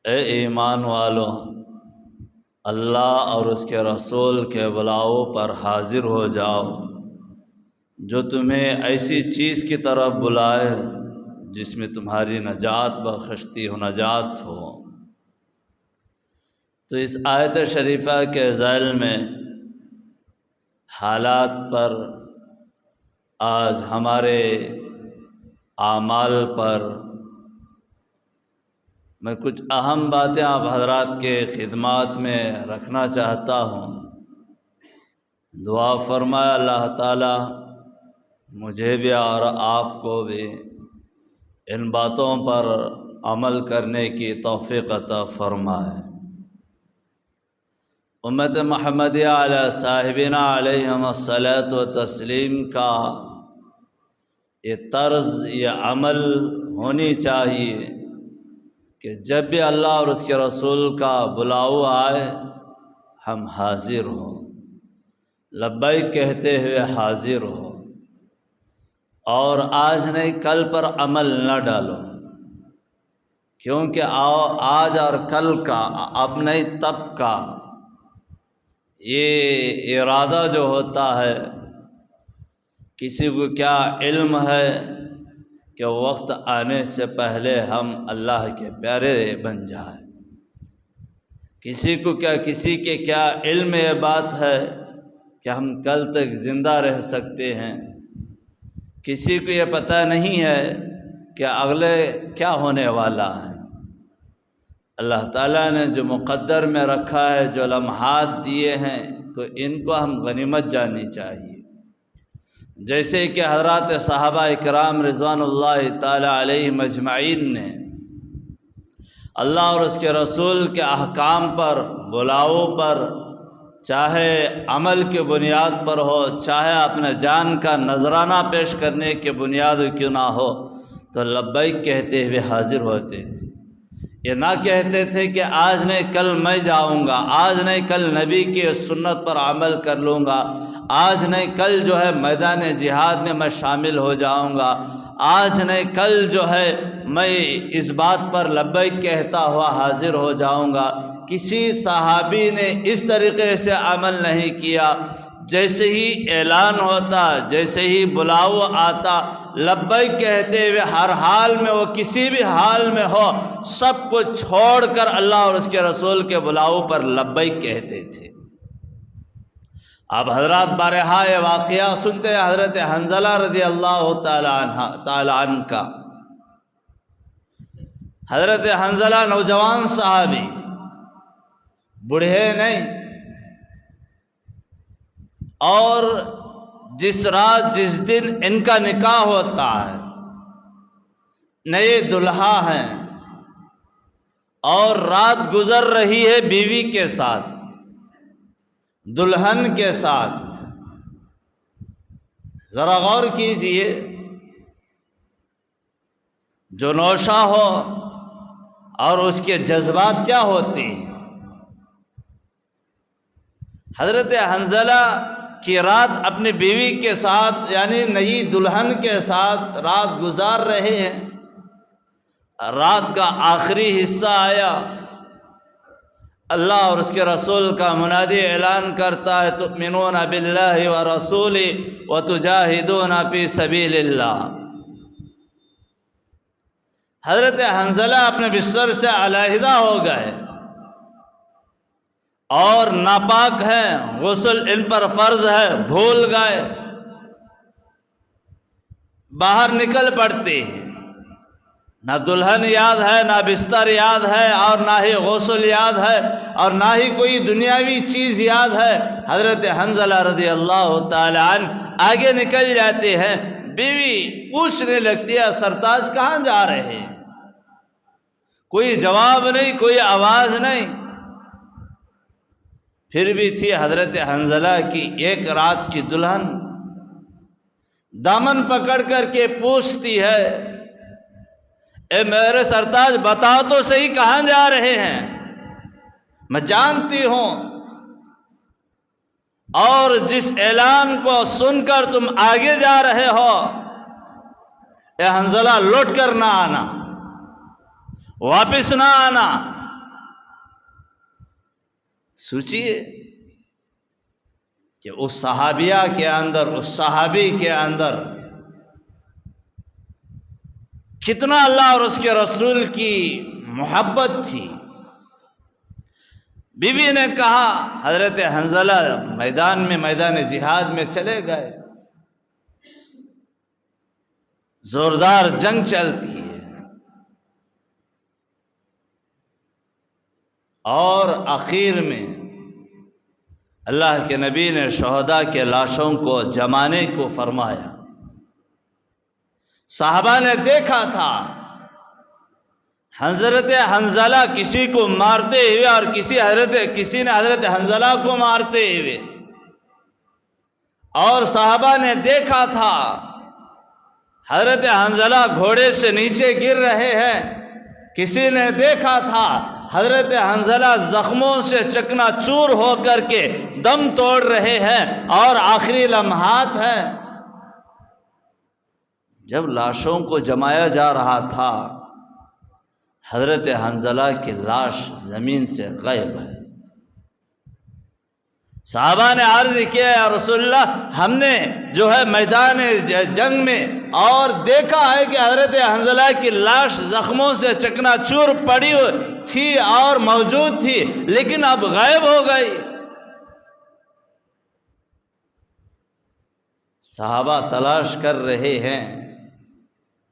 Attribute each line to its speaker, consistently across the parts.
Speaker 1: اے ایمان والو، اللہ اور اس کے رسول کے بلاؤ پر حاضر ہو جاؤ جو تمہیں ایسی چیز کی طرف بلائے جس میں تمہاری نجات بخشتی ہو، نجات ہو۔ تو اس آیت شریفہ کے ذیل میں حالات پر، آج ہمارے اعمال پر میں کچھ اہم باتیں آپ حضرات کے خدمات میں رکھنا چاہتا ہوں۔ دعا فرمائے اللہ تعالی مجھے بھی اور آپ کو بھی ان باتوں پر عمل کرنے کی توفیق عطا فرمائے۔ امت محمدیہ علیہ صاحبنا علیہم الصلاۃ و تسلیم کا یہ طرز، یہ عمل ہونی چاہیے کہ جب بھی اللہ اور اس کے رسول کا بلاؤ آئے ہم حاضر ہوں، لبیک کہتے ہوئے حاضر ہوں، اور آج نہیں کل پر عمل نہ ڈالو، کیونکہ آج اور کل کا، اب نہیں تب کا یہ ارادہ جو ہوتا ہے، کسی کو کیا علم ہے کہ وقت آنے سے پہلے ہم اللہ کے پیارے بن جائیں۔ کسی کے کیا علم یہ بات ہے کہ ہم کل تک زندہ رہ سکتے ہیں۔ کسی کو یہ پتہ نہیں ہے کہ اگلے کیا ہونے والا ہے۔ اللہ تعالیٰ نے جو مقدر میں رکھا ہے، جو لمحات دیے ہیں، تو ان کو ہم غنیمت جاننی چاہیے۔ جیسے کہ حضرات صحابہ اکرام رضوان اللہ تعالی علیہم اجمعین نے اللہ اور اس کے رسول کے احکام پر، بلاؤ پر، چاہے عمل کی بنیاد پر ہو، چاہے اپنے جان کا نذرانہ پیش کرنے کی بنیاد کیوں نہ ہو، تو لبیک کہتے ہوئے حاضر ہوتے تھے۔ یہ نہ کہتے تھے کہ آج نہیں کل میں جاؤں گا، آج نہیں کل نبی کی سنت پر عمل کر لوں گا، آج نہیں کل جو ہے میدان جہاد میں میں شامل ہو جاؤں گا، آج نہیں کل جو ہے میں اس بات پر لبیک کہتا ہوا حاضر ہو جاؤں گا۔ کسی صحابی نے اس طریقے سے عمل نہیں کیا۔ جیسے ہی اعلان ہوتا، جیسے ہی بلاؤ آتا، لبیک کہتے ہوئے ہر حال میں، وہ کسی بھی حال میں ہو، سب کو چھوڑ کر اللہ اور اس کے رسول کے بلاؤ پر لبیک کہتے تھے۔ آپ حضرات بارہا یہ واقعہ سنتے ہیں حضرت حنظلہ رضی اللہ تعالی عنہ کا۔ حضرت حنظلہ نوجوان صحابی، بوڑھے نہیں، اور جس رات جس دن ان کا نکاح ہوتا ہے، نئے دلہا ہیں، اور رات گزر رہی ہے بیوی کے ساتھ، دلہن کے ساتھ۔ ذرا غور کیجئے، جو نوشہ ہو اور اس کے جذبات کیا ہوتے ہیں۔ حضرت حنظلہ کی رات اپنی بیوی کے ساتھ، یعنی نئی دلہن کے ساتھ رات گزار رہے ہیں۔ رات کا آخری حصہ آیا، اللہ اور اس کے رسول کا منادی اعلان کرتا ہے، تؤمنون باللہ ورسولہ وتجاہدون فی سبیل اللہ۔ حضرت حنظلہ اپنے بستر سے علیحدہ ہو گئے اور ناپاک ہیں، غسل ان پر فرض ہے، بھول گئے، باہر نکل پڑتے ہیں۔ نہ دلہن یاد ہے، نہ بستر یاد ہے، اور نہ ہی غسل یاد ہے، اور نہ ہی کوئی دنیاوی چیز یاد ہے۔ حضرت حنظلہ رضی اللہ تعالی عنہ آگے نکل جاتے ہیں۔ بیوی پوچھنے لگتی ہے، سرتاج کہاں جا رہے ہیں؟ کوئی جواب نہیں، کوئی آواز نہیں۔ پھر بھی تھی حضرت حنظلہ کی ایک رات کی دلہن، دامن پکڑ کر کے پوچھتی ہے، اے میرے سرتاج بتاؤ تو صحیح کہاں جا رہے ہیں؟ میں جانتی ہوں، اور جس اعلان کو سن کر تم آگے جا رہے ہو، اے حنظلہ لوٹ کر نہ آنا، واپس نہ آنا، سوچئے کہ اس صحابیہ کے اندر، اس صحابی کے اندر کتنا اللہ اور اس کے رسول کی محبت تھی۔ بیوی نے کہا، حضرت حنظلہ میدان جہاد میں چلے گئے، زوردار جنگ چلتی ہے، اور آخر میں اللہ کے نبی نے شہداء کے لاشوں کو جمانے کو فرمایا۔ صحابہ نے دیکھا تھا حضرت حنظلہ کسی کو مارتے ہوئے، اور کسی نے حضرت حنظلہ کو مارتے ہوئے، اور صحابہ نے دیکھا تھا حضرت حنظلہ گھوڑے سے نیچے گر رہے ہیں، کسی نے دیکھا تھا حضرت حنظلہ زخموں سے چکنا چور ہو کر کے دم توڑ رہے ہیں اور آخری لمحات ہیں۔ جب لاشوں کو جمایا جا رہا تھا، حضرت حنظلہ کی لاش زمین سے غائب ہے۔ صحابہ نے عرض کیا، یا رسول اللہ، ہم نے جو ہے میدان جنگ میں اور دیکھا ہے کہ حضرت حنظلہ کی لاش زخموں سے چکنا چور پڑی تھی اور موجود تھی، لیکن اب غائب ہو گئی۔ صحابہ تلاش کر رہے ہیں،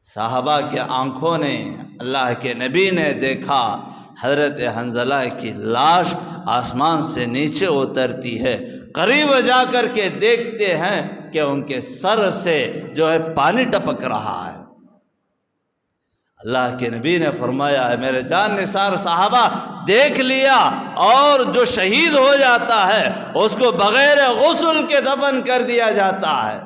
Speaker 1: صحابہ کے آنکھوں نے، اللہ کے نبی نے دیکھا حضرت حنظلہ کی لاش آسمان سے نیچے اترتی ہے، قریب جا کر کے دیکھتے ہیں کہ ان کے سر سے جو ہے پانی ٹپک رہا ہے۔ اللہ کے نبی نے فرمایا، ہے میرے جان نثار صحابہ، دیکھ لیا، اور جو شہید ہو جاتا ہے اس کو بغیر غسل کے دفن کر دیا جاتا ہے۔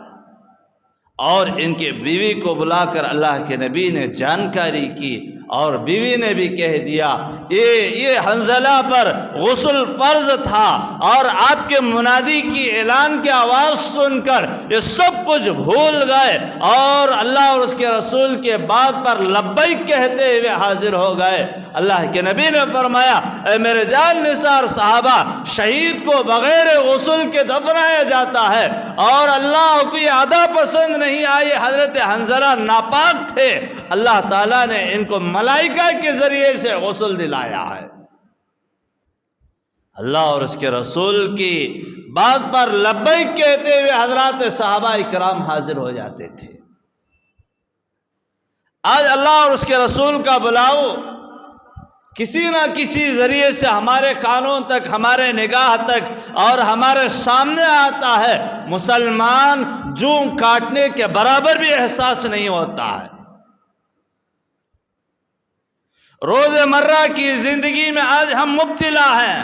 Speaker 1: اور ان کے بیوی کو بلا کر اللہ کے نبی نے جانکاری کی، اور بیوی نے بھی کہہ دیا یہ حنظلہ پر غسل فرض تھا، اور آپ کے منادی کی اعلان کی آواز سن کر یہ سب کچھ بھول گئے، اور اللہ اور اس کے رسول کے بات پر لبیک کہتے ہوئے حاضر ہو گئے۔ اللہ کے نبی نے فرمایا، اے میرے جان نثار صحابہ، شہید کو بغیر غسل کے دفنایا جاتا ہے، اور اللہ کو یہ ادا پسند نہیں آئی، حضرت حنظلہ ناپاک تھے، اللہ تعالیٰ نے ان کو ملائکہ کے ذریعے سے غسل دلایا ہے۔ اللہ اور اس کے رسول کی بات پر لبیک کہتے ہوئے حضرات صحابہ کرام حاضر ہو جاتے تھے۔ آج اللہ اور اس کے رسول کا بلاؤ کسی نہ کسی ذریعے سے ہمارے کانوں تک، ہمارے نگاہ تک اور ہمارے سامنے آتا ہے، مسلمان جوں کاٹنے کے برابر بھی احساس نہیں ہوتا ہے۔ روز مرہ کی زندگی میں آج ہم مبتلا ہیں۔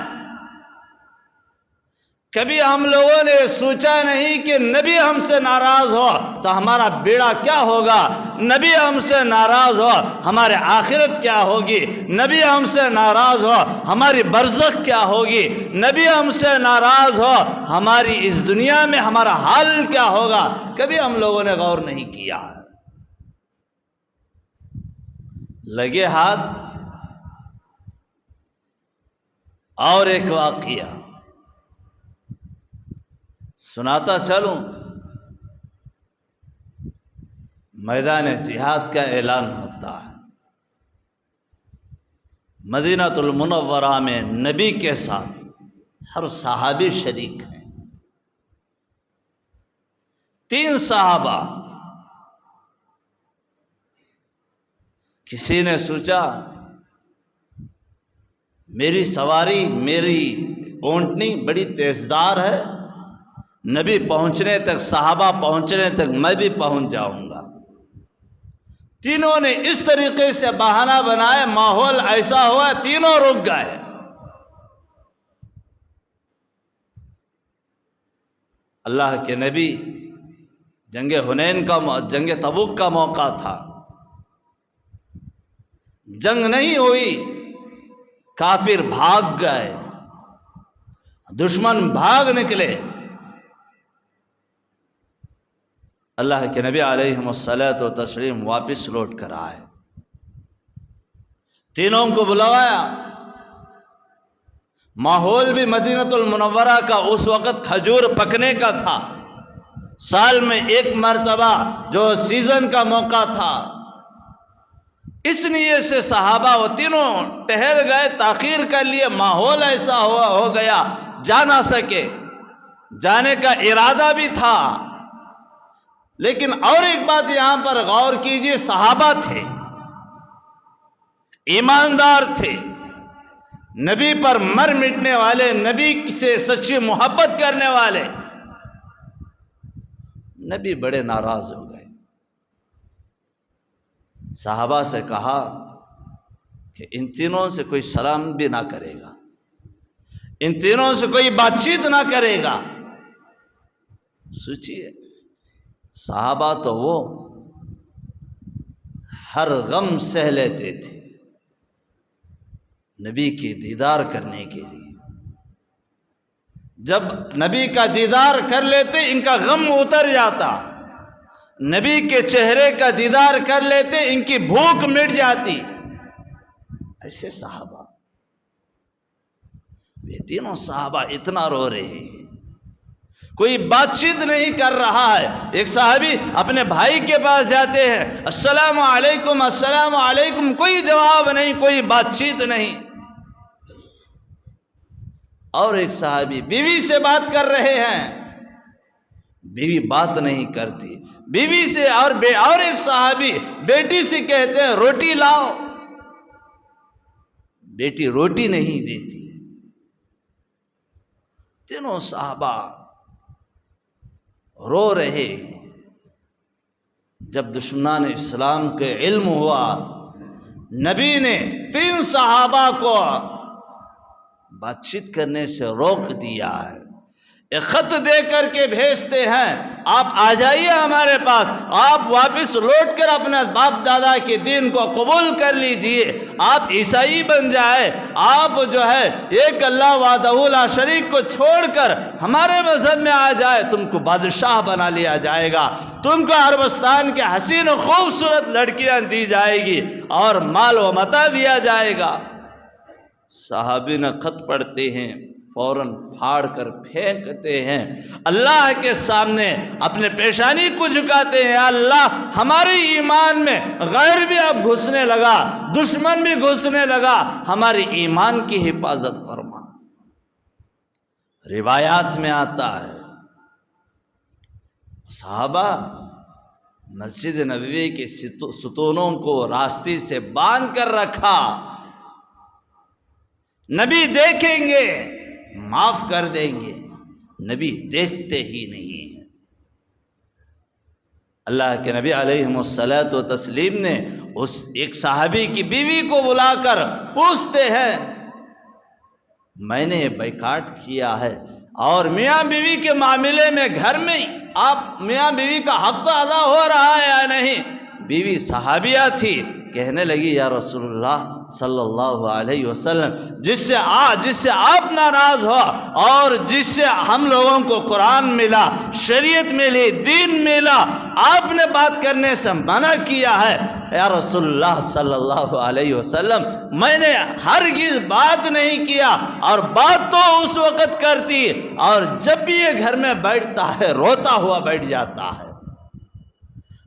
Speaker 1: کبھی ہم لوگوں نے سوچا نہیں کہ نبی ہم سے ناراض ہو تو ہمارا بیڑا کیا ہوگا، نبی ہم سے ناراض ہو ہمارے آخرت کیا ہوگی، نبی ہم سے ناراض ہو ہماری برزخ کیا ہوگی، نبی ہم سے ناراض ہو ہماری اس دنیا میں ہمارا حال کیا ہوگا۔ کبھی ہم لوگوں نے غور نہیں کیا۔ لگے ہاتھ اور ایک واقعہ سناتا چلوں۔ میدان جہاد کا اعلان ہوتا ہے، مدینہ المنورہ میں نبی کے ساتھ ہر صحابی شریک ہیں۔ 3 صحابہ، کسی نے سوچا میری سواری، میری اونٹنی بڑی تیزدار ہے، نبی پہنچنے تک، صحابہ پہنچنے تک میں بھی پہنچ جاؤں گا۔ تینوں نے اس طریقے سے بہانہ بنائے، ماحول ایسا ہوا تینوں رک گئے۔ اللہ کے نبی، جنگ حنین کا، جنگ تبوک کا موقع تھا، جنگ نہیں ہوئی، کافر بھاگ گئے، دشمن بھاگ نکلے۔ اللہ کے نبی علیہ الصلوۃ والتسلیم واپس لوٹ کر آئے، تینوں کو بلوایا، ماحول بھی مدینہ المنورہ کا اس وقت کھجور پکنے کا تھا، سال میں ایک مرتبہ جو سیزن کا موقع تھا، اس نیت سے صحابہ وہ تینوں ٹہر گئے، تاخیر کر لیے، ماحول ایسا ہو گیا جا نہ سکے، جانے کا ارادہ بھی تھا۔ لیکن اور ایک بات یہاں پر غور کیجئے، صحابہ تھے، ایماندار تھے، نبی پر مر مٹنے والے، نبی سے سچی محبت کرنے والے، نبی بڑے ناراض ہو گئے، صحابہ سے کہا کہ ان تینوں سے کوئی سلام بھی نہ کرے گا، ان تینوں سے کوئی بات چیت نہ کرے گا۔ سوچئے، صحابہ تو وہ ہر غم سہ لیتے تھے نبی کی دیدار کرنے کے لیے، جب نبی کا دیدار کر لیتے ان کا غم اتر جاتا، نبی کے چہرے کا دیدار کر لیتے ان کی بھوک مٹ جاتی۔ ایسے صحابہ، یہ تینوں صحابہ اتنا رو رہے ہیں، کوئی بات چیت نہیں کر رہا ہے۔ ایک صحابی اپنے بھائی کے پاس جاتے ہیں، السلام علیکم السلام علیکم، کوئی جواب نہیں، کوئی بات چیت نہیں۔ اور ایک صحابی بیوی سے بات کر رہے ہیں، بیوی بات نہیں کرتی، بیوی سے اور ایک صحابی بیٹی سے کہتے ہیں روٹی لاؤ، بیٹی روٹی نہیں دیتی۔ تینوں صحابہ رو رہے ہیں۔ جب دشمنان اسلام کے علم ہوا، نبی نے 3 صحابہ کو بات چیت کرنے سے روک دیا ہے، ایک خط دے کر کے بھیجتے ہیں، آپ آ جائیے ہمارے پاس، آپ واپس لوٹ کر اپنے باپ دادا کے دین کو قبول کر لیجئے، آپ عیسائی بن جائے، آپ جو ہے ایک اللہ وحدہ لا شریک کو چھوڑ کر ہمارے مذہب میں آ جائے، تم کو بادشاہ بنا لیا جائے گا، تم کو عربستان کے حسین و خوبصورت لڑکیاں دی جائے گی اور مال و متاع دیا جائے گا۔ صحابی نے خط پڑھتے ہیں، فوراً پھاڑ کر پھینکتے ہیں، اللہ کے سامنے اپنے پیشانی کو جھکاتے ہیں، اللہ ہمارے ایمان میں غیر بھی اب گھسنے لگا، دشمن بھی گھسنے لگا، ہمارے ایمان کی حفاظت فرما۔ روایات میں آتا ہے صحابہ مسجد نبوی کے ستونوں کو راستے سے باندھ کر رکھا، نبی دیکھیں گے معاف کر دیں گے، نبی دیکھتے ہی نہیں ہیں۔ اللہ کے نبی علیہ الصلوۃ والتسلیم نے اس ایک صحابی کی بیوی کو بلا کر پوچھتے ہیں، میں نے بائیکاٹ کیا ہے، اور میاں بیوی کے معاملے میں گھر میں آپ میاں بیوی کا حق تو ادا ہو رہا ہے یا نہیں؟ بیوی صحابیہ تھی، کہنے لگی یا رسول اللہ صلی اللہ علیہ وسلم، جس سے آپ ناراض ہو اور جس سے ہم لوگوں کو قرآن ملا، شریعت ملی، دین ملا، آپ نے بات کرنے سے منع کیا ہے، یا رسول اللہ صلی اللہ علیہ وسلم میں نے ہرگز بات نہیں کیا، اور بات تو اس وقت کرتی اور جب بھی یہ گھر میں بیٹھتا ہے روتا ہوا بیٹھ جاتا ہے،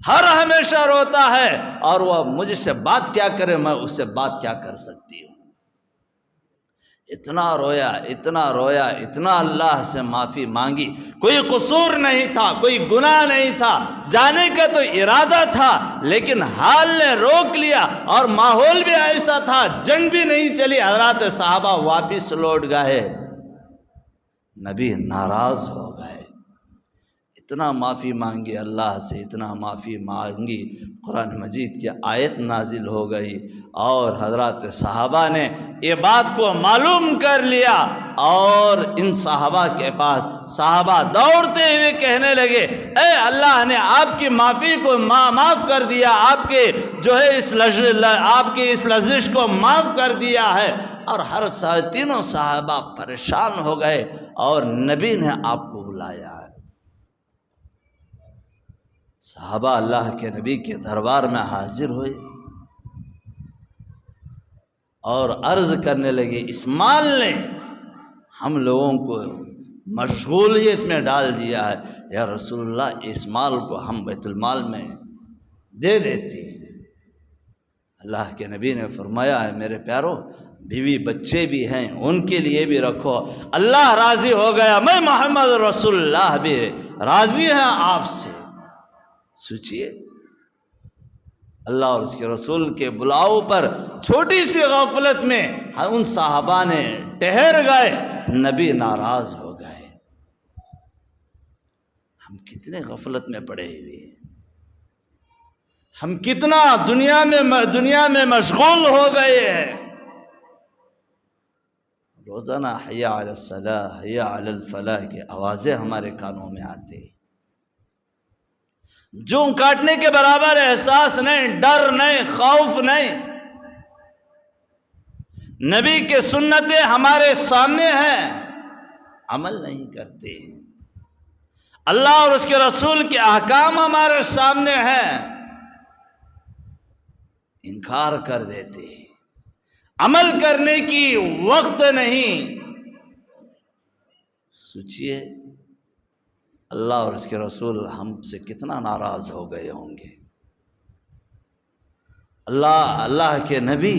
Speaker 1: ہر ہمیشہ روتا ہے، اور وہ مجھ سے بات کیا کرے، میں اس سے بات کیا کر سکتی ہوں۔ اتنا رویا، اتنا رویا، اتنا اللہ سے معافی مانگی، کوئی قصور نہیں تھا، کوئی گناہ نہیں تھا، جانے کا تو ارادہ تھا، لیکن حال نے روک لیا، اور ماحول بھی ایسا تھا، جنگ بھی نہیں چلی، حضرات صحابہ واپس لوٹ گئے، نبی ناراض ہو گئے، اتنا معافی مانگی اللہ سے، اتنا معافی مانگی، قرآن مجید کی آیت نازل ہو گئی، اور حضرات صحابہ نے یہ بات کو معلوم کر لیا، اور ان صحابہ کے پاس صحابہ دوڑتے ہوئے کہنے لگے، اے اللہ نے آپ کی معافی کو معاف کر دیا، آپ کے جو ہے آپ کی اس لغزش کو معاف کر دیا ہے، اور ہر تینوں صحابہ پریشان ہو گئے، اور نبی نے آپ کو بلایا ہے۔ صحابہ اللہ کے نبی کے دربار میں حاضر ہوئے اور عرض کرنے لگے، اس مال نے ہم لوگوں کو مشغولیت میں ڈال دیا ہے۔ یا رسول اللہ اس مال کو ہم بیت المال میں دے دیتے ہیں۔ اللہ کے نبی نے فرمایا ہے میرے پیارو، بیوی بچے بھی ہیں ان کے لیے بھی رکھو، اللہ راضی ہو گیا، میں محمد رسول اللہ بھی راضی ہیں آپ سے۔ سوچئے اللہ اور اس کے رسول کے بلاؤ پر چھوٹی سی غفلت میں ان صحابہ نے ٹھہر گئے، نبی ناراض ہو گئے۔ ہم کتنے غفلت میں پڑے ہوئے ہیں، ہم کتنا دنیا میں مشغول ہو گئے ہیں۔ روزانہ حیا علی الصلاح، حیا علی الفلاح کی آوازیں ہمارے کانوں میں آتی ہیں۔ جوں کاٹنے کے برابر احساس نہیں، ڈر نہیں، خوف نہیں۔ نبی کے سنتیں ہمارے سامنے ہیں، عمل نہیں کرتے ہیں۔ اللہ اور اس کے رسول کے احکام ہمارے سامنے ہیں، انکار کر دیتے ہیں۔ عمل کرنے کی وقت نہیں۔ سوچئے اللہ اور اس کے رسول ہم سے کتنا ناراض ہو گئے ہوں گے۔ اللہ کے نبی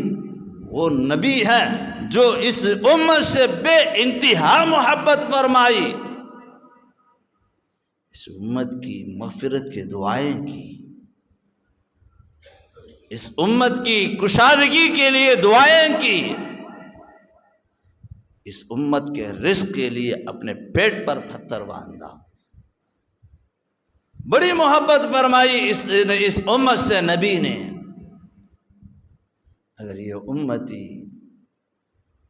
Speaker 1: وہ نبی ہے جو اس امت سے بے انتہا محبت فرمائی، اس امت کی مغفرت کی دعائیں کی، اس امت کی کشادگی کے لیے دعائیں کی، اس امت کے رزق کے لیے اپنے پیٹ پر پتھر باندھا، بڑی محبت فرمائی اس امت سے نبی نے۔ اگر یہ امتی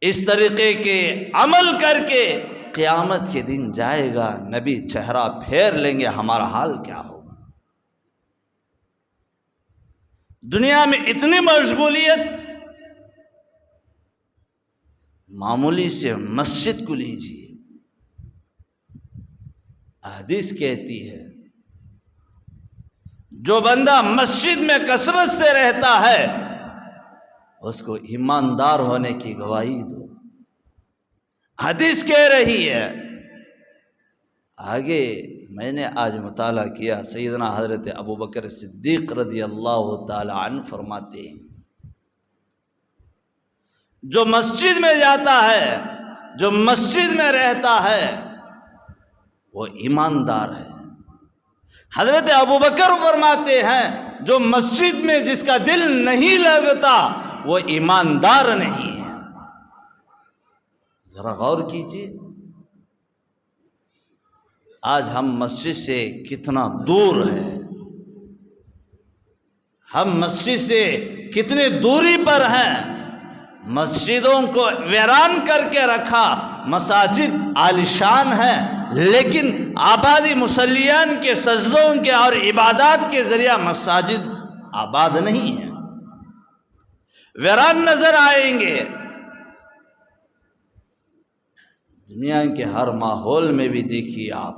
Speaker 1: اس طریقے کے عمل کر کے قیامت کے دن جائے گا، نبی چہرہ پھیر لیں گے، ہمارا حال کیا ہوگا؟ دنیا میں اتنی مشغولیت، معمولی سے مسجد کو لیجیے، حدیث کہتی ہے جو بندہ مسجد میں کثرت سے رہتا ہے اس کو ایماندار ہونے کی گواہی دو۔ حدیث کہہ رہی ہے۔ آگے میں نے آج مطالعہ کیا، سیدنا حضرت ابوبکر صدیق رضی اللہ تعالی عنہ فرماتے ہیں جو مسجد میں جاتا ہے، جو مسجد میں رہتا ہے وہ ایماندار ہے۔ حضرت ابوبکر فرماتے ہیں جو مسجد میں جس کا دل نہیں لگتا وہ ایماندار نہیں ہے۔ ذرا غور کیجیے، آج ہم مسجد سے کتنا دور ہیں، ہم مسجد سے کتنے دوری پر ہیں۔ مسجدوں کو ویران کر کے رکھا، مساجد عالیشان ہیں لیکن آبادی مصلیان کے سجدوں کے اور عبادات کے ذریعہ مساجد آباد نہیں ہیں، ویران نظر آئیں گے۔ دنیا کے ہر ماحول میں بھی دیکھیے آپ،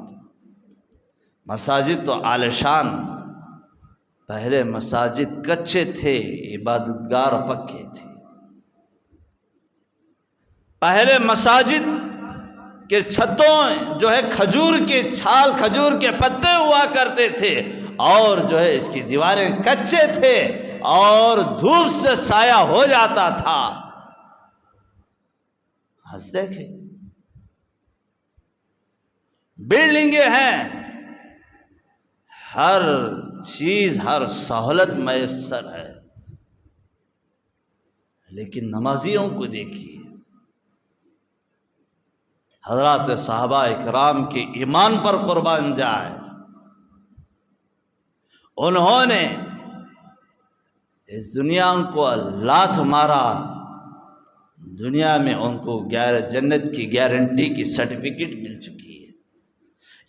Speaker 1: مساجد تو عالیشان، پہلے مساجد کچے تھے، عبادت گار پکے تھے۔ پہلے مساجد کے چھتوں جو ہے کھجور کے چھال، کھجور کے پتے ہوا کرتے تھے، اور جو ہے اس کی دیواریں کچے تھے اور دھوپ سے سایہ ہو جاتا تھا۔ آج دیکھیں بلڈنگیں ہیں، ہر چیز، ہر سہولت میسر ہے، لیکن نمازیوں کو دیکھیے، حضرات صحابہ اکرام کے ایمان پر قربان جائے، انہوں نے اس دنیا کو لات مارا، دنیا میں ان کو جنت کی گارنٹی کی سرٹیفکیٹ مل چکی ہے۔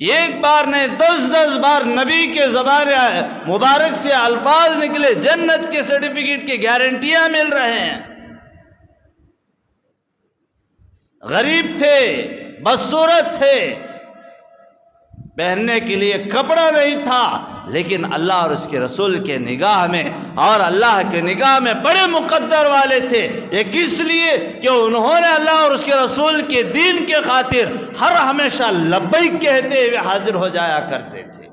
Speaker 1: ایک بار نہیں 10 بار نبی کے زبان مبارک سے الفاظ نکلے، جنت کے سرٹیفکیٹ کی گارنٹیاں مل رہے ہیں۔ غریب تھے، بدصورت تھے، پہننے کے لیے کپڑا نہیں تھا، لیکن اللہ اور اس کے رسول کے نگاہ میں اور اللہ کے نگاہ میں بڑے مقدر والے تھے۔ یہ کس لیے کہ انہوں نے اللہ اور اس کے رسول کے دین کے خاطر ہر ہمیشہ لبیک کہتے ہوئے حاضر ہو جایا کرتے تھے۔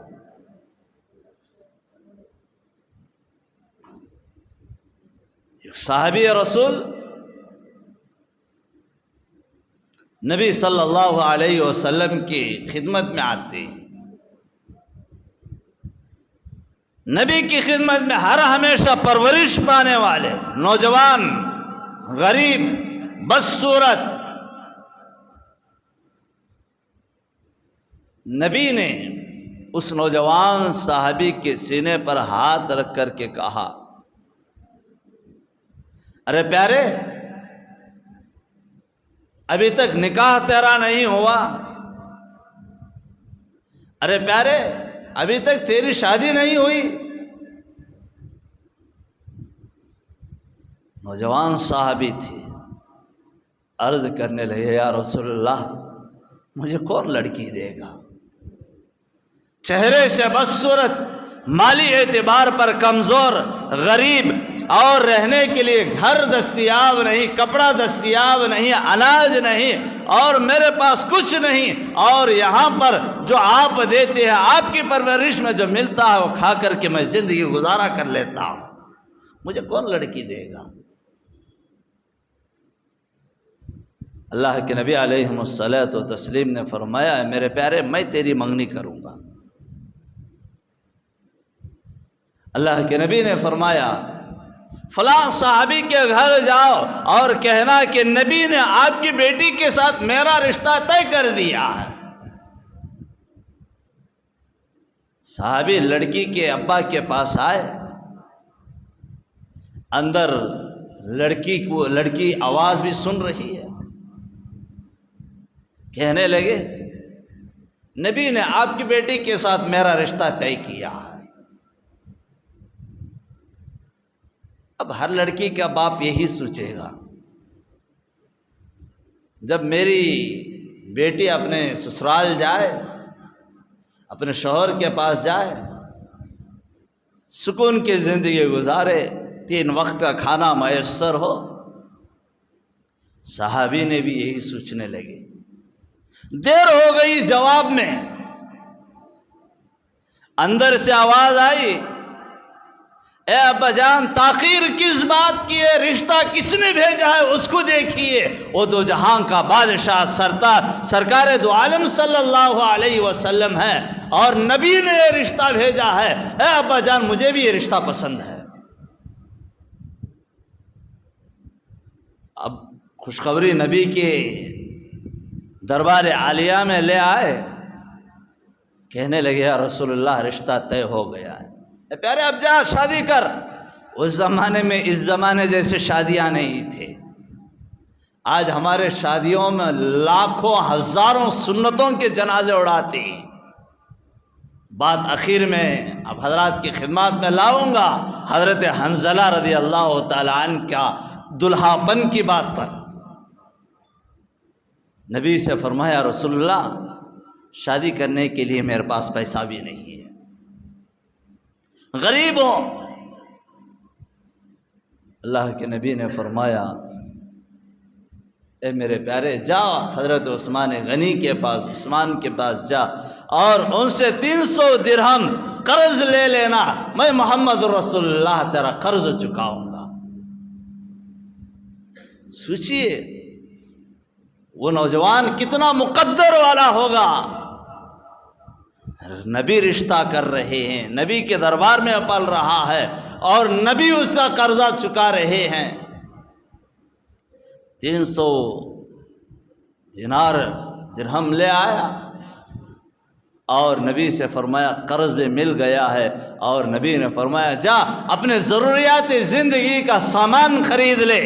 Speaker 1: ایک صحابی رسول نبی صلی اللہ علیہ وسلم کی خدمت میں آتے ہیں، نبی کی خدمت میں ہر ہمیشہ پرورش پانے والے نوجوان، غریب، بدصورت، نبی نے اس نوجوان صحابی کے سینے پر ہاتھ رکھ کر کے کہا، ارے پیارے، ابھی تک نکاح تیرا نہیں ہوا، ارے پیارے ابھی تک تیری شادی نہیں ہوئی۔ نوجوان صحابی تھی، عرض کرنے لگے، یا رسول اللہ مجھے کون لڑکی دے گا؟ چہرے سے بدصورت، مالی اعتبار پر کمزور، غریب، اور رہنے کے لیے گھر دستیاب نہیں، کپڑا دستیاب نہیں، اناج نہیں، اور میرے پاس کچھ نہیں، اور یہاں پر جو آپ دیتے ہیں، آپ کی پرورش میں جو ملتا ہے وہ کھا کر کے میں زندگی گزارا کر لیتا ہوں، مجھے کون لڑکی دے گا؟ اللہ کے نبی علیہ الصلوۃ والتسلیم نے فرمایا، میرے پیارے میں تیری منگنی کروں گا۔ اللہ کے نبی نے فرمایا، فلاں صحابی کے گھر جاؤ اور کہنا کہ نبی نے آپ کی بیٹی کے ساتھ میرا رشتہ طے کر دیا ہے۔ صحابی لڑکی کے ابا کے پاس آئے، اندر لڑکی آواز بھی سن رہی ہے، کہنے لگے نبی نے آپ کی بیٹی کے ساتھ میرا رشتہ طے کیا ہے۔ اب ہر لڑکی کا باپ یہی سوچے گا، جب میری بیٹی اپنے سسرال جائے، اپنے شوہر کے پاس جائے، سکون کی زندگی گزارے، 3 وقت کا کھانا میسر ہو۔ صحابی نے بھی یہی سوچنے لگے۔ دیر ہو گئی جواب میں، اندر سے آواز آئی، اے ابا جان تاخیر کس بات کی ہے؟ رشتہ کس نے بھیجا ہے اس کو دیکھیے، وہ دو جہاں کا بادشاہ سرکار دو عالم صلی اللہ علیہ وسلم ہے، اور نبی نے یہ رشتہ بھیجا ہے۔ اے ابا جان مجھے بھی یہ رشتہ پسند ہے۔ اب خوشخبری نبی کے دربار عالیہ میں لے آئے، کہنے لگے، یا رسول اللہ رشتہ طے ہو گیا ہے۔ اے پیارے اب جا شادی کر۔ اس زمانے میں اس زمانے جیسے شادیاں نہیں تھے۔ آج ہمارے شادیوں میں لاکھوں ہزاروں سنتوں کے جنازے اڑاتے ہیں۔ بات اخیر میں اب حضرات کی خدمات میں لاؤں گا، حضرت حنظلہ رضی اللہ تعالیٰ عنہ کا دلہا پن کی بات پر۔ نبی سے فرمایا، رسول اللہ شادی کرنے کے لیے میرے پاس پیسہ بھی نہیں ہے، غریب ہوں۔ اللہ کے نبی نے فرمایا، اے میرے پیارے جا حضرت عثمان غنی کے پاس، عثمان کے پاس جا اور ان سے 300 درہم قرض لے لینا، میں محمد رسول اللہ تیرا قرض چکاؤں گا۔ سوچئے وہ نوجوان کتنا مقدر والا ہوگا، نبی رشتہ کر رہے ہیں، نبی کے دربار میں پل رہا ہے، اور نبی اس کا قرضہ چکا رہے ہیں۔ 300 دینار درہم لے آیا اور نبی سے فرمایا قرض بھی مل گیا ہے، اور نبی نے فرمایا جا اپنے ضروریات زندگی کا سامان خرید لے۔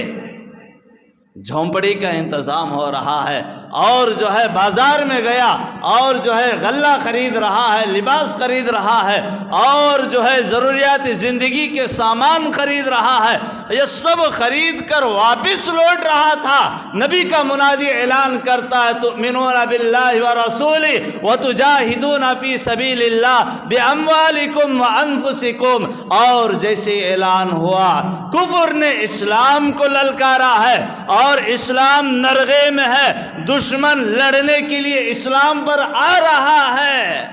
Speaker 1: جھونپڑی کا انتظام ہو رہا ہے، اور جو ہے بازار میں گیا اور جو ہے غلہ خرید رہا ہے، لباس خرید رہا ہے، اور جو ہے ضروریات زندگی کے سامان خرید رہا ہے، یہ سب خرید کر واپس لوٹ رہا تھا۔ نبی کا منادی اعلان کرتا ہے تؤمنون باللہ ورسولہ وتجاہدون فی سبیل اللہ باموالکم وانفسکم، اور جیسے اعلان ہوا کفر نے اسلام کو للکارا ہے، اور اسلام نرغے میں ہے، دشمن لڑنے کے لیے اسلام پر آ رہا ہے۔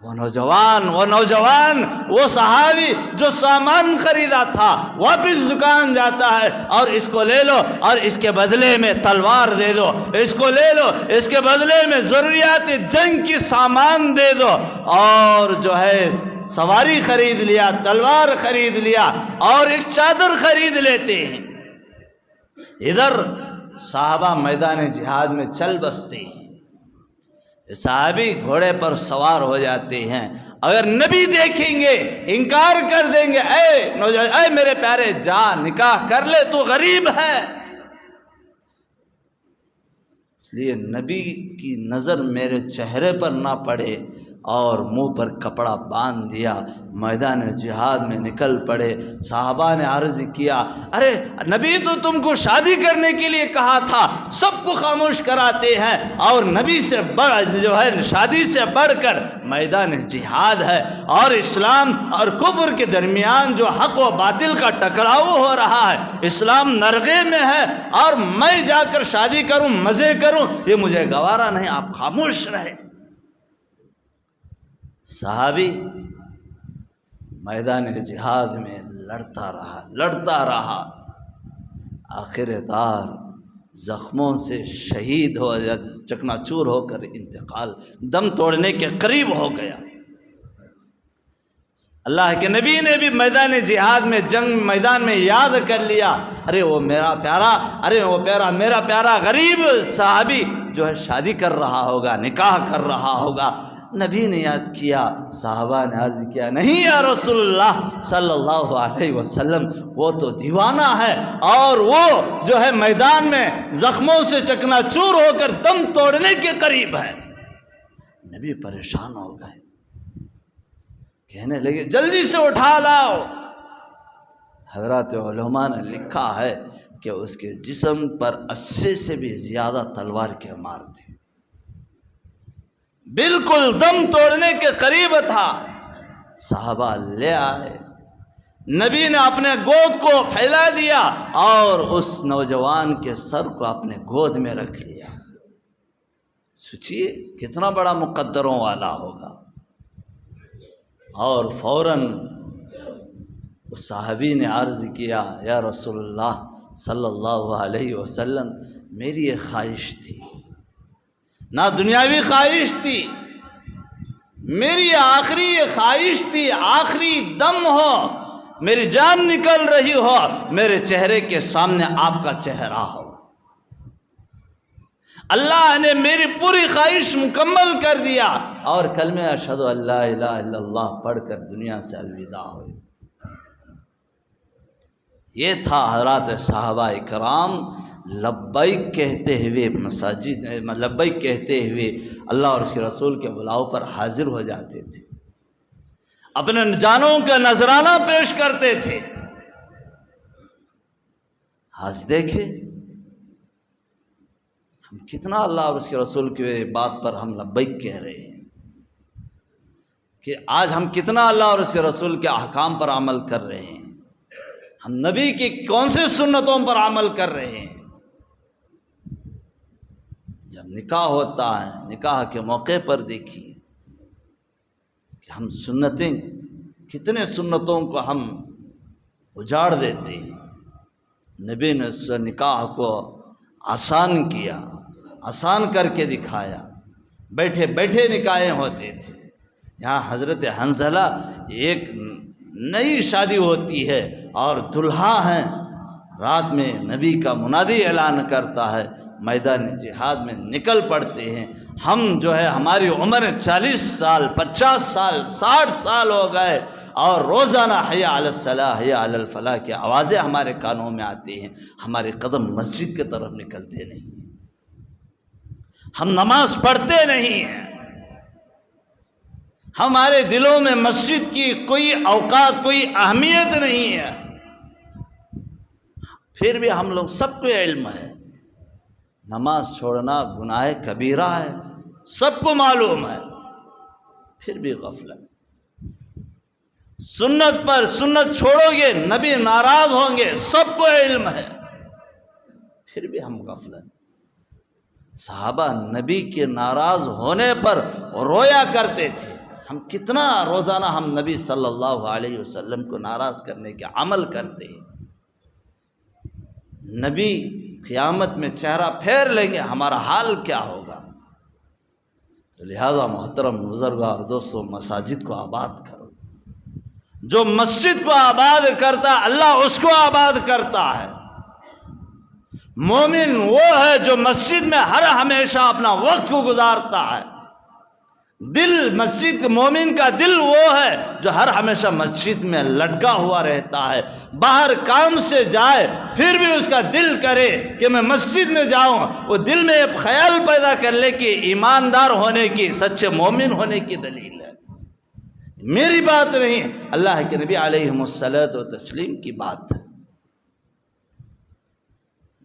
Speaker 1: وہ نوجوان وہ صحابی جو سامان خریدا تھا واپس دکان جاتا ہے، اور اس کو لے لو اور اس کے بدلے میں تلوار دے دو، اس کو لے لو اس کے بدلے میں ضروریات جنگ کی سامان دے دو، اور جو ہے سواری خرید لیا، تلوار خرید لیا، اور ایک چادر خرید لیتے ہیں۔ ادھر صحابہ میدان جہاد میں چل بستے ہیں، صحابی گھوڑے پر سوار ہو جاتے ہیں، اگر نبی دیکھیں گے انکار کر دیں گے، اے میرے پیارے جا نکاح کر لے، تو غریب ہے۔ اس لیے نبی کی نظر میرے چہرے پر نہ پڑے، اور منہ پر کپڑا باندھ دیا، میدان جہاد میں نکل پڑے۔ صحابہ نے عرض کیا، ارے نبی تو تم کو شادی کرنے کے لیے کہا تھا، سب کو خاموش کراتے ہیں، اور نبی سے جو ہے شادی سے بڑھ کر میدان جہاد ہے، اور اسلام اور کفر کے درمیان جو حق و باطل کا ٹکراؤ ہو رہا ہے، اسلام نرغے میں ہے، اور میں جا کر شادی کروں، مزے کروں، یہ مجھے گوارا نہیں، آپ خاموش رہے۔ صحابی میدان جہاد میں لڑتا رہا، آخر کار زخموں سے شہید ہو جاتا، چکنا چور ہو کر انتقال، دم توڑنے کے قریب ہو گیا۔ اللہ کے نبی نے بھی میدان جہاد میں جنگ میدان میں یاد کر لیا، ارے وہ میرا پیارا میرا پیارا غریب صحابی جو ہے شادی کر رہا ہوگا، نکاح کر رہا ہوگا۔ نبی نے یاد کیا، صحابہ نے عرض کیا، نہیں یا رسول اللہ صلی اللہ علیہ وسلم، وہ تو دیوانہ ہے، اور وہ جو ہے میدان میں زخموں سے چکنا چور ہو کر دم توڑنے کے قریب ہے۔ نبی پریشان ہو گئے، کہنے لگے جلدی سے اٹھا لاؤ۔ حضرات علماء نے لکھا ہے کہ اس کے جسم پر 80 سے بھی زیادہ تلوار کے مار تھے، بالکل دم توڑنے کے قریب تھا۔ صحابہ لے آئے، نبی نے اپنے گود کو پھیلا دیا اور اس نوجوان کے سر کو اپنے گود میں رکھ لیا۔ سوچئے کتنا بڑا مقدروں والا ہوگا۔ اور فوراً اس صحابی نے عرض کیا، یا رسول اللہ صلی اللہ علیہ وسلم، میری ایک خواہش تھی، نہ دنیاوی خواہش تھی، میری آخری خواہش تھی، آخری دم ہو، میری جان نکل رہی ہو، میرے چہرے کے سامنے آپ کا چہرہ ہو۔ اللہ نے میری پوری خواہش مکمل کر دیا، اور کلمہ اشہد ان لا الہ الا اللہ پڑھ کر دنیا سے الوداع ہوئی۔ یہ تھا حضرات صحابہ کرام لبیک کہتے ہوئے مساجد لبیک کہتے ہوئے اللہ اور اس کے رسول کے بلاؤ پر حاضر ہو جاتے تھے، اپنے جانوں کا نذرانہ پیش کرتے تھے۔ آج دیکھیں ہم کتنا اللہ اور اس کے رسول کی بات پر ہم لبیک کہہ رہے ہیں، کہ آج ہم کتنا اللہ اور اس کے رسول کے احکام پر عمل کر رہے ہیں، ہم نبی کی کون سے سنتوں پر عمل کر رہے ہیں۔ جب نکاح ہوتا ہے، نکاح کے موقع پر دیکھیے کہ ہم سنتیں، کتنے سنتوں کو ہم اجاڑ دیتے ہیں۔ نبی نے اس نکاح کو آسان کیا، آسان کر کے دکھایا، بیٹھے بیٹھے نکاحیں ہوتے تھے۔ یہاں حضرت حنظلہ ایک نئی شادی ہوتی ہے اور دلہا ہیں، رات میں نبی کا منادی اعلان کرتا ہے میدان جہاد میں نکل پڑتے ہیں۔ ہم جو ہے ہماری عمر 40 سال 50 سال 60 سال ہو گئے اور روزانہ حی علی الصلاح حی علی الفلاح کی آوازیں ہمارے کانوں میں آتی ہیں، ہمارے قدم مسجد کی طرف نکلتے نہیں ہیں، ہم نماز پڑھتے نہیں ہیں، ہمارے دلوں میں مسجد کی کوئی اوقات کوئی اہمیت نہیں ہے۔ پھر بھی ہم لوگ سب کو علم ہے نماز چھوڑنا گناہ کبیرہ ہے، سب کو معلوم ہے، پھر بھی غفلت۔ سنت پر سنت چھوڑو گے نبی ناراض ہوں گے، سب کو علم ہے، پھر بھی ہم غفلت۔ صحابہ نبی کے ناراض ہونے پر رویا کرتے تھے، ہم کتنا روزانہ ہم نبی صلی اللہ علیہ وسلم کو ناراض کرنے کے عمل کرتے ہیں۔ نبی قیامت میں چہرہ پھیر لیں گے، ہمارا حال کیا ہوگا؟ تو لہذا محترم بزرگوں اور دوستوں، مساجد کو آباد کرو۔ جو مسجد کو آباد کرتا ہے اللہ اس کو آباد کرتا ہے۔ مومن وہ ہے جو مسجد میں ہر ہمیشہ اپنا وقت کو گزارتا ہے۔ دل مسجد مومن کا دل وہ ہے جو ہر ہمیشہ مسجد میں لٹکا ہوا رہتا ہے، باہر کام سے جائے پھر بھی اس کا دل کرے کہ میں مسجد میں جاؤں، وہ دل میں ایک خیال پیدا کر لے کہ ایماندار ہونے کی سچے مومن ہونے کی دلیل ہے۔ میری بات نہیں، اللہ کے نبی علیہ الصلوۃ والتسلیم کی بات ہے۔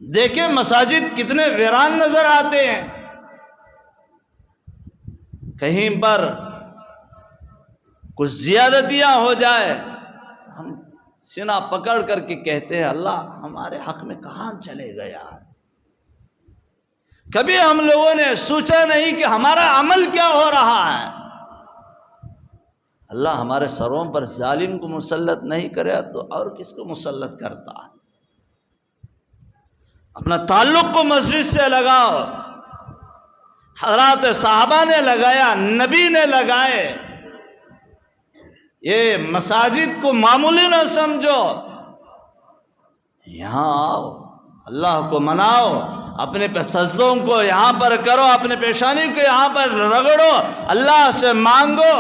Speaker 1: دیکھیں مساجد کتنے ویران نظر آتے ہیں، کہیں پر کچھ زیادتیاں ہو جائے تو ہم سینہ پکڑ کر کے کہتے ہیں اللہ ہمارے حق میں کہاں چلے گیا۔ کبھی ہم لوگوں نے سوچا نہیں کہ ہمارا عمل کیا ہو رہا ہے۔ اللہ ہمارے سروں پر ظالم کو مسلط نہیں کرے تو اور کس کو مسلط کرتا ہے؟ اپنا تعلق کو مسجد سے لگاؤ، حضرات صحابہ نے لگایا، نبی نے لگائے۔ یہ مساجد کو معمولی نہ سمجھو، یہاں آؤ، اللہ کو مناؤ، اپنے سجدوں کو یہاں پر کرو، اپنے پیشانی کو یہاں پر رگڑو، اللہ سے مانگو۔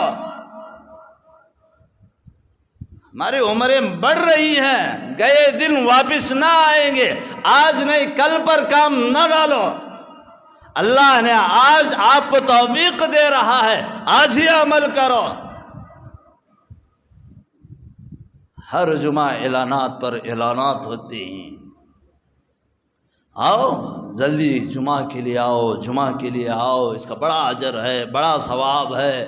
Speaker 1: ہماری عمریں بڑھ رہی ہیں، گئے دن واپس نہ آئیں گے، آج نہیں کل پر کام نہ ڈالو۔ اللہ نے آج آپ کو توفیق دے رہا ہے، آج ہی عمل کرو۔ ہر جمعہ اعلانات پر اعلانات ہوتے ہیں، آؤ جلدی جمعہ کے لیے آؤ، جمعہ کے لیے آؤ، اس کا بڑا اجر ہے، بڑا ثواب ہے۔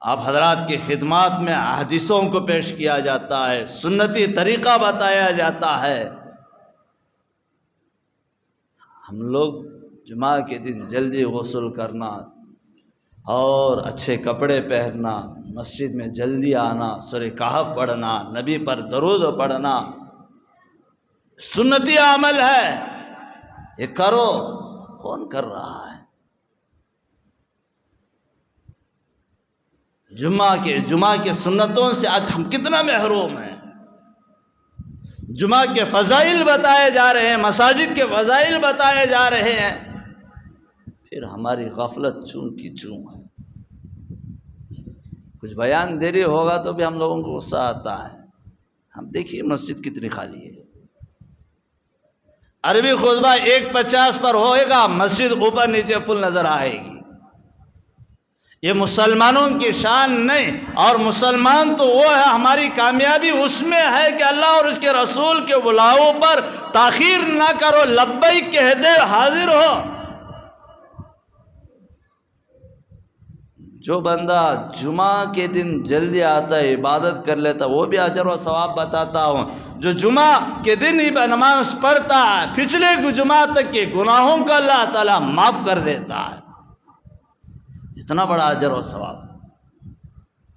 Speaker 1: آپ حضرات کی خدمات میں حدیثوں کو پیش کیا جاتا ہے، سنتی طریقہ بتایا جاتا ہے۔ ہم لوگ جمعہ کے دن جلدی غسل کرنا اور اچھے کپڑے پہننا، مسجد میں جلدی آنا، سورہ کہف پڑھنا، نبی پر درود پڑھنا سنتی عمل ہے۔ یہ کرو، کون کر رہا ہے؟ جمعہ کے سنتوں سے آج ہم کتنا محروم ہیں۔ جمعہ کے فضائل بتائے جا رہے ہیں، مساجد کے فضائل بتائے جا رہے ہیں، پھر ہماری غفلت چون کی چون ہے۔ کچھ بیان دیری ہوگا تو بھی ہم لوگوں کو غصہ آتا ہے۔ ہم دیکھیے مسجد کتنی خالی ہے، عربی خطبہ 1:50 پر ہوئے گا، مسجد اوپر نیچے فل نظر آئے گی۔ یہ مسلمانوں کی شان نہیں، اور مسلمان تو وہ ہے، ہماری کامیابی اس میں ہے کہ اللہ اور اس کے رسول کے بلاؤ پر تاخیر نہ کرو، لبیک کہہ دے، حاضر ہو۔ جو بندہ جمعہ کے دن جلدی آتا ہے، عبادت کر لیتا، وہ بھی اجر و ثواب بتاتا ہوں۔ جو جمعہ کے دن ہی نماز پڑھتا ہے، پچھلے جمعہ تک کے گناہوں کو اللہ تعالیٰ معاف کر دیتا ہے، اتنا بڑا اجر و ثواب۔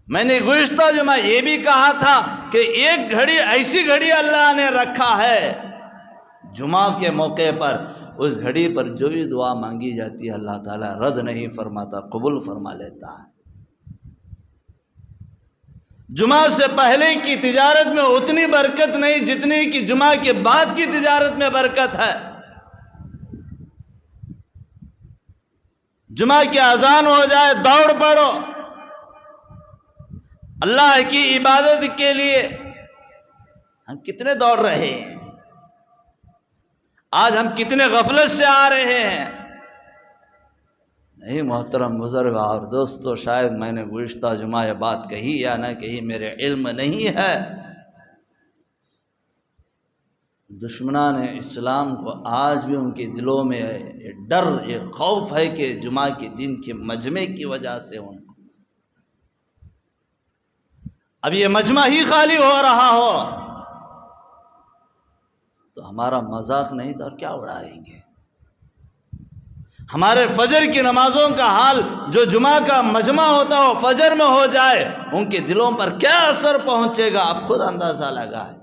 Speaker 1: میں نے گزشتہ جمعہ یہ بھی کہا تھا کہ ایک گھڑی ایسی گھڑی اللہ نے رکھا ہے جمعہ کے موقع پر، اس گھڑی پر جو بھی دعا مانگی جاتی ہے اللہ تعالیٰ رد نہیں فرماتا، قبول فرما لیتا ہے۔ جمعہ سے پہلے کی تجارت میں اتنی برکت نہیں جتنی کہ جمعہ کے بعد کی تجارت میں برکت ہے۔ جمعہ کی اذان ہو جائے دوڑ پڑو اللہ کی عبادت کے لیے۔ ہم کتنے دوڑ رہے ہیں، آج ہم کتنے غفلت سے آ رہے ہیں۔ نہیں محترم بزرگ اور دوستو، شاید میں نے گزشتہ جمعہ یہ بات کہی یا نہ کہی، میرے علم نہیں ہے۔ دشمنان اسلام کو آج بھی ان کے دلوں میں یہ ڈر، یہ خوف ہے کہ جمعہ کے دن کے مجمع کی وجہ سے ان کو اب یہ مجمع ہی خالی ہو رہا ہو تو ہمارا مذاق نہیں تو اور کیا اڑائیں گے۔ ہمارے فجر کی نمازوں کا حال، جو جمعہ کا مجمع ہوتا ہو فجر میں ہو جائے، ان کے دلوں پر کیا اثر پہنچے گا آپ خود اندازہ لگائیں۔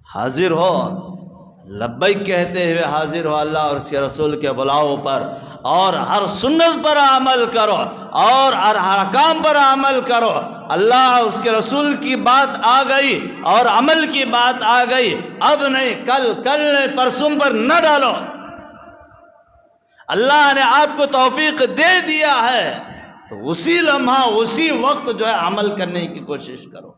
Speaker 1: حاضر ہو، لبیک کہتے ہوئے حاضر ہو اللہ اور اس کے رسول کے بلاؤ پر، اور ہر سنت پر عمل کرو اور ہر احکام پر عمل کرو۔ اللہ اس کے رسول کی بات آ گئی اور عمل کی بات آ گئی، اب نہیں کل، کل نہیں پرسوں پر نہ ڈالو۔ اللہ نے آپ کو توفیق دے دیا ہے تو اسی لمحہ اسی وقت جو ہے عمل کرنے کی کوشش کرو۔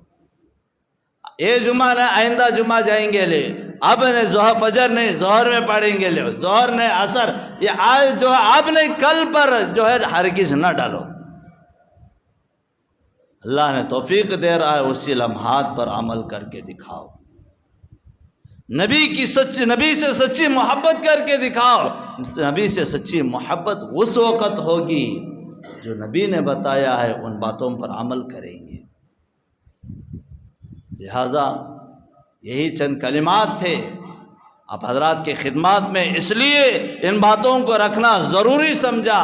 Speaker 1: یہ جمعہ نہ آئندہ جمعہ جائیں گے لے، اب نے ظہر فجر نہیں ظہر میں پڑھیں گے لے، ظہر نہیں عصر، یہ آج جو ہے اب نہیں کل پر جو ہے ہرگز نہ ڈالو۔ اللہ نے توفیق دے رہا ہے، اسی لمحات پر عمل کر کے دکھاؤ، نبی سے سچی محبت کر کے دکھاؤ۔ نبی سے سچی محبت اس وقت ہوگی جو نبی نے بتایا ہے ان باتوں پر عمل کریں گے۔ لہٰذا یہی چند کلمات تھے آپ حضرات کی خدمات میں، اس لیے ان باتوں کو رکھنا ضروری سمجھا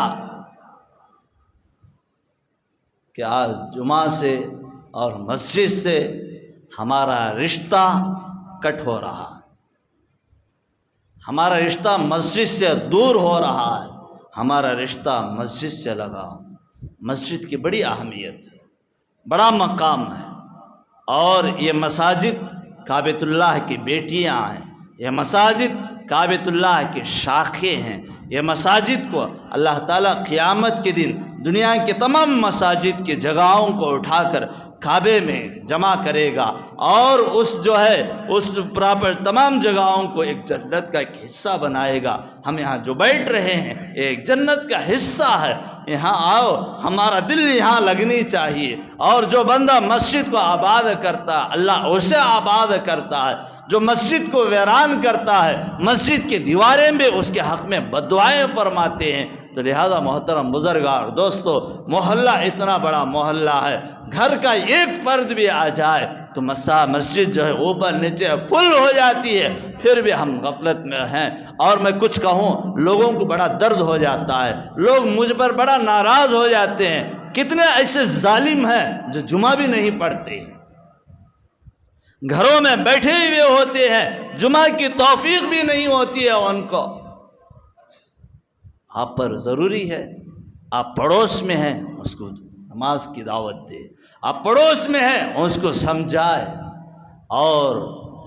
Speaker 1: کہ آج جمعہ سے اور مسجد سے ہمارا رشتہ کٹ ہو رہا ہے، ہمارا رشتہ مسجد سے دور ہو رہا ہے، ہمارا رشتہ مسجد سے لگا۔ مسجد کی بڑی اہمیت ہے، بڑا مقام ہے، اور یہ مساجد کعبۃ اللہ کی بیٹیاں ہیں، یہ مساجد کعبۃ اللہ کی شاخیں ہیں۔ یہ مساجد کو اللہ تعالیٰ قیامت کے دن دنیا کے تمام مساجد کی جگہوں کو اٹھا کر کعبے میں جمع کرے گا، اور اس جو ہے اس پراپر تمام جگہوں کو ایک جنت کا ایک حصہ بنائے گا۔ ہم یہاں جو بیٹھ رہے ہیں ایک جنت کا حصہ ہے، یہاں آؤ، ہمارا دل یہاں لگنی چاہیے۔ اور جو بندہ مسجد کو آباد کرتا ہے اللہ اسے آباد کرتا ہے، جو مسجد کو ویران کرتا ہے مسجد کی دیواریں بھی اس کے حق میں بددعائیں فرماتے ہیں۔ تو لہذا محترم بزرگار دوستو، محلہ اتنا بڑا محلہ ہے، گھر کا ایک فرد بھی آ جائے تو مسجد جو ہے اوپر نیچے فل ہو جاتی ہے، پھر بھی ہم غفلت میں ہیں۔ اور میں کچھ کہوں، لوگوں کو بڑا درد ہو جاتا ہے، لوگ مجھ پر بڑا ناراض ہو جاتے ہیں۔ کتنے ایسے ظالم ہیں جو جمعہ بھی نہیں پڑھتے، گھروں میں بیٹھے ہوئے ہوتے ہیں، جمعہ کی توفیق بھی نہیں ہوتی ہے ان کو۔ آپ پر ضروری ہے، آپ پڑوس میں ہیں اس کو نماز کی دعوت دے، آپ پڑوس میں ہیں اس کو سمجھائے، اور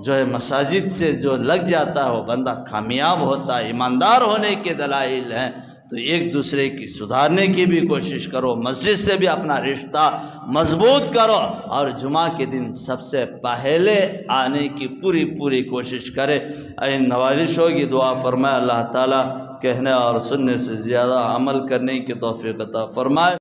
Speaker 1: جو ہے مساجد سے جو لگ جاتا ہے وہ بندہ کامیاب ہوتا ہے۔ ایماندار ہونے کے دلائل ہیں، تو ایک دوسرے کی سدھارنے کی بھی کوشش کرو، مسجد سے بھی اپنا رشتہ مضبوط کرو، اور جمعہ کے دن سب سے پہلے آنے کی پوری کوشش کرے۔ ان نوازشوں کی دعا فرمائے اللہ تعالیٰ کہنے اور سننے سے زیادہ عمل کرنے کی توفیق عطا فرمائے۔